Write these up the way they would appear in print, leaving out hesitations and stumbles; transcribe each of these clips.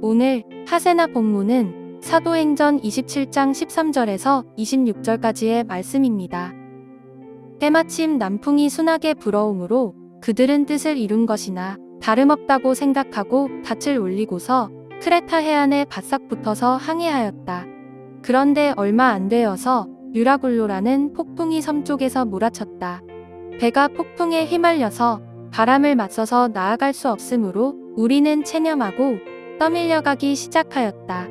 오늘 하세나 본문은 사도행전 27장 13절에서 26절까지의 말씀입니다. 때마침 남풍이 순하게 불어오므로 그들은 뜻을 이룬 것이나 다름없다고 생각하고 닻을 올리고서 크레타 해안에 바싹 붙어서 항해하였다. 그런데 얼마 안 되어서 유라굴로라는 폭풍이 섬 쪽에서 몰아쳤다. 배가 폭풍에 휘말려서 바람을 맞서서 나아갈 수 없으므로 우리는 체념하고 떠밀려가기 시작하였다.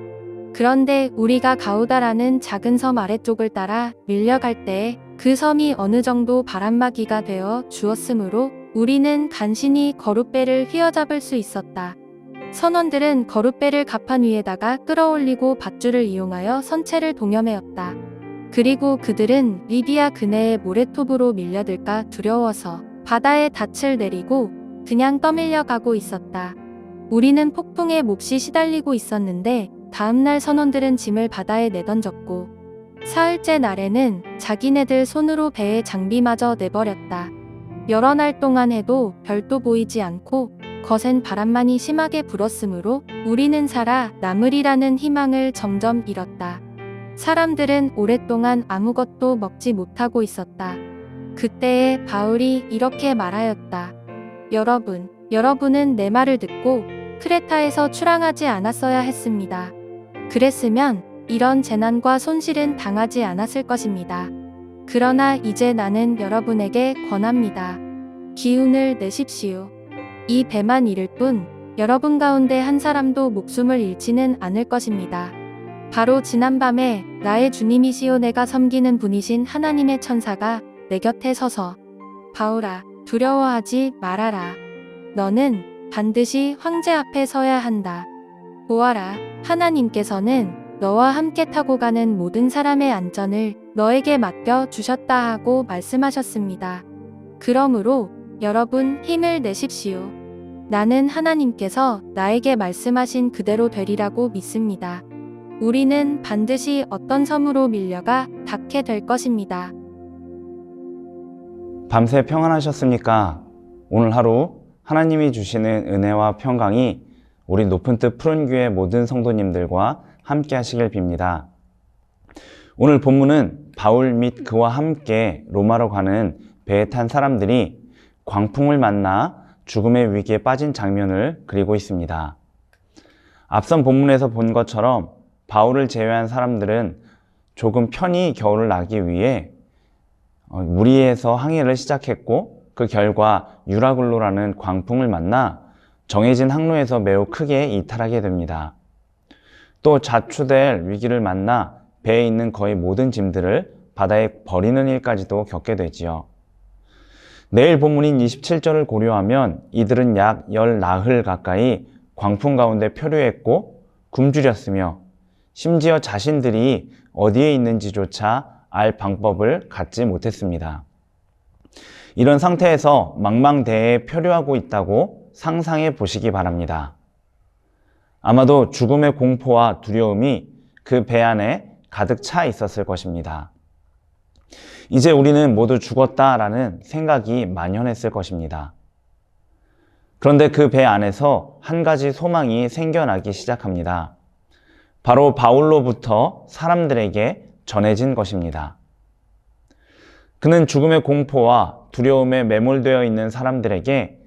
그런데 우리가 가우다라는 작은 섬 아래쪽을 따라 밀려갈 때에 그 섬이 어느 정도 바람막이가 되어 주었으므로 우리는 간신히 거룻배를 휘어잡을 수 있었다. 선원들은 거룻배를 갑판 위에다가 끌어올리고 밧줄을 이용하여 선체를 동여매었다. 그리고 그들은 리비아 근해의 모래톱으로 밀려들까 두려워서 바다에 닻을 내리고 그냥 떠밀려가고 있었다. 우리는 폭풍에 몹시 시달리고 있었는데 다음날 선원들은 짐을 바다에 내던졌고 사흘째 날에는 자기네들 손으로 배의 장비마저 내버렸다. 여러 날 동안 해도 별도 보이지 않고 거센 바람만이 심하게 불었으므로 우리는 살아 남으리라는 희망을 점점 잃었다. 사람들은 오랫동안 아무것도 먹지 못하고 있었다. 그때에 바울이 이렇게 말하였다. 여러분은 내 말을 듣고 크레타에서 출항하지 않았어야 했습니다. 그랬으면 이런 재난과 손실은 당하지 않았을 것입니다. 그러나 이제 나는 여러분에게 권합니다. 기운을 내십시오. 이 배만 잃을 뿐 여러분 가운데 한 사람도 목숨을 잃지는 않을 것입니다. 바로 지난밤에 나의 주님이시요 내가 섬기는 분이신 하나님의 천사가 내 곁에 서서 바울아, 두려워하지 말아라. 너는 반드시 황제 앞에 서야 한다. 보아라, 하나님께서는 너와 함께 타고 가는 모든 사람의 안전을 너에게 맡겨 주셨다 하고 말씀하셨습니다. 그러므로 여러분 힘을 내십시오. 나는 하나님께서 나에게 말씀하신 그대로 되리라고 믿습니다. 우리는 반드시 어떤 섬으로 밀려가 닿게 될 것입니다. 밤새 평안하셨습니까? 오늘 하루 하나님이 주시는 은혜와 평강이 우리 높은 뜻 푸른 교회 모든 성도님들과 함께 하시길 빕니다. 오늘 본문은 바울 및 그와 함께 로마로 가는 배에 탄 사람들이 광풍을 만나 죽음의 위기에 빠진 장면을 그리고 있습니다. 앞선 본문에서 본 것처럼 바울을 제외한 사람들은 조금 편히 겨울을 나기 위해 무리해서 항해를 시작했고 그 결과 유라굴로라는 광풍을 만나 정해진 항로에서 매우 크게 이탈하게 됩니다. 또 자초될 위기를 만나 배에 있는 거의 모든 짐들을 바다에 버리는 일까지도 겪게 되지요. 내일 본문인 27절을 고려하면 이들은 약 10나흘 가까이 광풍 가운데 표류했고 굶주렸으며 심지어 자신들이 어디에 있는지조차 알 방법을 갖지 못했습니다. 이런 상태에서 망망대해에 표류하고 있다고 상상해 보시기 바랍니다. 아마도 죽음의 공포와 두려움이 그 배 안에 가득 차 있었을 것입니다. 이제 우리는 모두 죽었다라는 생각이 만연했을 것입니다. 그런데 그 배 안에서 한 가지 소망이 생겨나기 시작합니다. 바로 바울로부터 사람들에게 전해진 것입니다. 그는 죽음의 공포와 두려움에 매몰되어 있는 사람들에게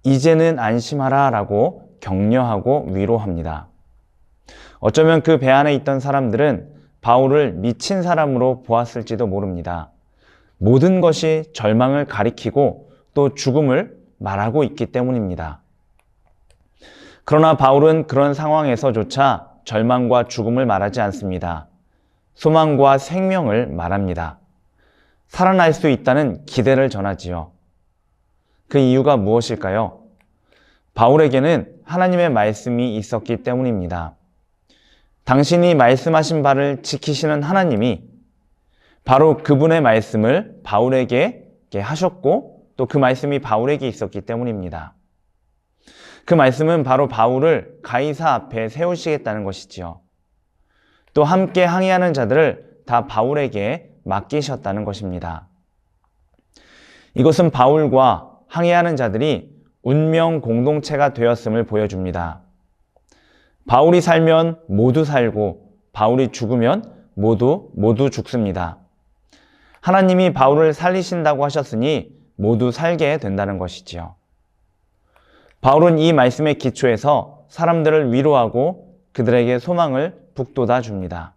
이제는 안심하라 라고 격려하고 위로합니다. 어쩌면 그 배 안에 있던 사람들은 바울을 미친 사람으로 보았을지도 모릅니다. 모든 것이 절망을 가리키고 또 죽음을 말하고 있기 때문입니다. 그러나 바울은 그런 상황에서조차 절망과 죽음을 말하지 않습니다. 소망과 생명을 말합니다. 살아날 수 있다는 기대를 전하지요. 그 이유가 무엇일까요? 바울에게는 하나님의 말씀이 있었기 때문입니다. 당신이 말씀하신 바를 지키시는 하나님이 바로 그분의 말씀을 바울에게 하셨고 또 그 말씀이 바울에게 있었기 때문입니다. 그 말씀은 바로 바울을 가이사 앞에 세우시겠다는 것이지요. 또 함께 항해하는 자들을 다 바울에게 맡기셨다는 것입니다. 이것은 바울과 항해하는 자들이 운명 공동체가 되었음을 보여줍니다. 바울이 살면 모두 살고 바울이 죽으면 모두 죽습니다. 하나님이 바울을 살리신다고 하셨으니 모두 살게 된다는 것이지요. 바울은 이 말씀의 기초에서 사람들을 위로하고 그들에게 소망을 북돋아 줍니다.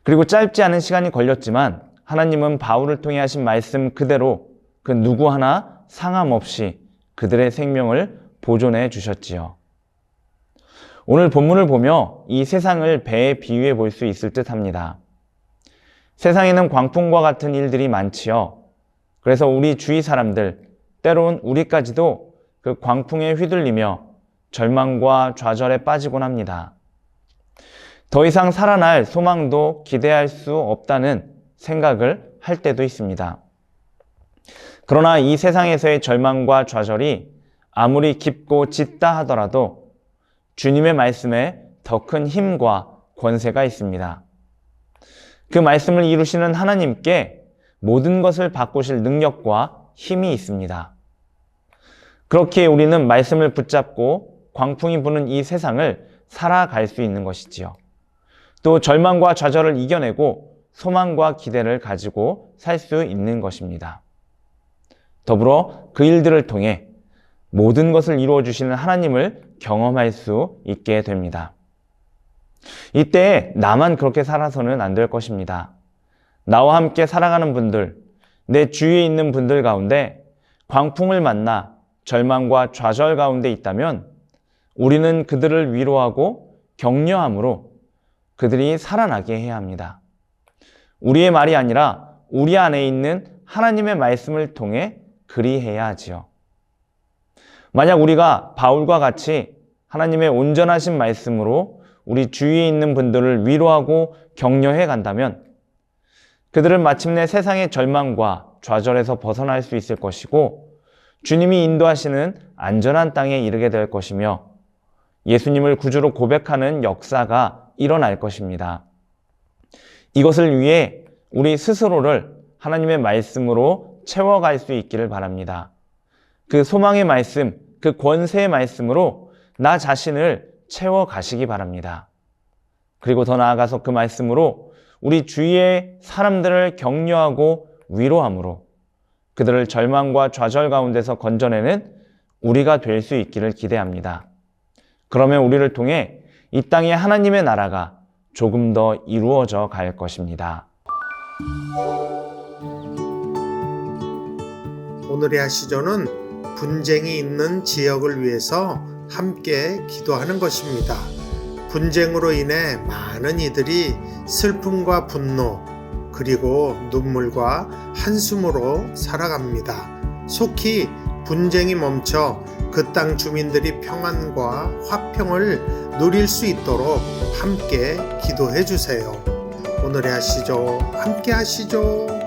그리고 짧지 않은 시간이 걸렸지만 하나님은 바울을 통해 하신 말씀 그대로 그 누구 하나 상함 없이 그들의 생명을 보존해 주셨지요. 오늘 본문을 보며 이 세상을 배에 비유해 볼 수 있을 듯 합니다. 세상에는 광풍과 같은 일들이 많지요. 그래서 우리 주위 사람들, 때론 우리까지도 그 광풍에 휘둘리며 절망과 좌절에 빠지곤 합니다. 더 이상 살아날 소망도 기대할 수 없다는 생각을 할 때도 있습니다. 그러나 이 세상에서의 절망과 좌절이 아무리 깊고 짙다 하더라도 주님의 말씀에 더 큰 힘과 권세가 있습니다. 그 말씀을 이루시는 하나님께 모든 것을 바꾸실 능력과 힘이 있습니다. 그렇게 우리는 말씀을 붙잡고 광풍이 부는 이 세상을 살아갈 수 있는 것이지요. 또 절망과 좌절을 이겨내고 소망과 기대를 가지고 살 수 있는 것입니다. 더불어 그 일들을 통해 모든 것을 이루어 주시는 하나님을 경험할 수 있게 됩니다. 이때 나만 그렇게 살아서는 안 될 것입니다. 나와 함께 살아가는 분들, 내 주위에 있는 분들 가운데 광풍을 만나 절망과 좌절 가운데 있다면 우리는 그들을 위로하고 격려함으로 그들이 살아나게 해야 합니다. 우리의 말이 아니라 우리 안에 있는 하나님의 말씀을 통해 그리해야 하지요. 만약 우리가 바울과 같이 하나님의 온전하신 말씀으로 우리 주위에 있는 분들을 위로하고 격려해 간다면 그들은 마침내 세상의 절망과 좌절에서 벗어날 수 있을 것이고 주님이 인도하시는 안전한 땅에 이르게 될 것이며 예수님을 구주로 고백하는 역사가 일어날 것입니다. 이것을 위해 우리 스스로를 하나님의 말씀으로 채워갈 수 있기를 바랍니다. 그 소망의 말씀, 그 권세의 말씀으로 나 자신을 채워가시기 바랍니다. 그리고 더 나아가서 그 말씀으로 우리 주위의 사람들을 격려하고 위로함으로 그들을 절망과 좌절 가운데서 건져내는 우리가 될 수 있기를 기대합니다. 그러면 우리를 통해 이 땅에 하나님의 나라가 조금 더 이루어져 갈 것입니다. 오늘의 하시조는 분쟁이 있는 지역을 위해서 함께 기도하는 것입니다. 분쟁으로 인해 많은 이들이 슬픔과 분노 그리고 눈물과 한숨으로 살아갑니다. 속히 분쟁이 멈춰 그 땅 주민들이 평안과 화평을 누릴 수 있도록 함께 기도해 주세요. 오늘의 하시조 함께 하시죠.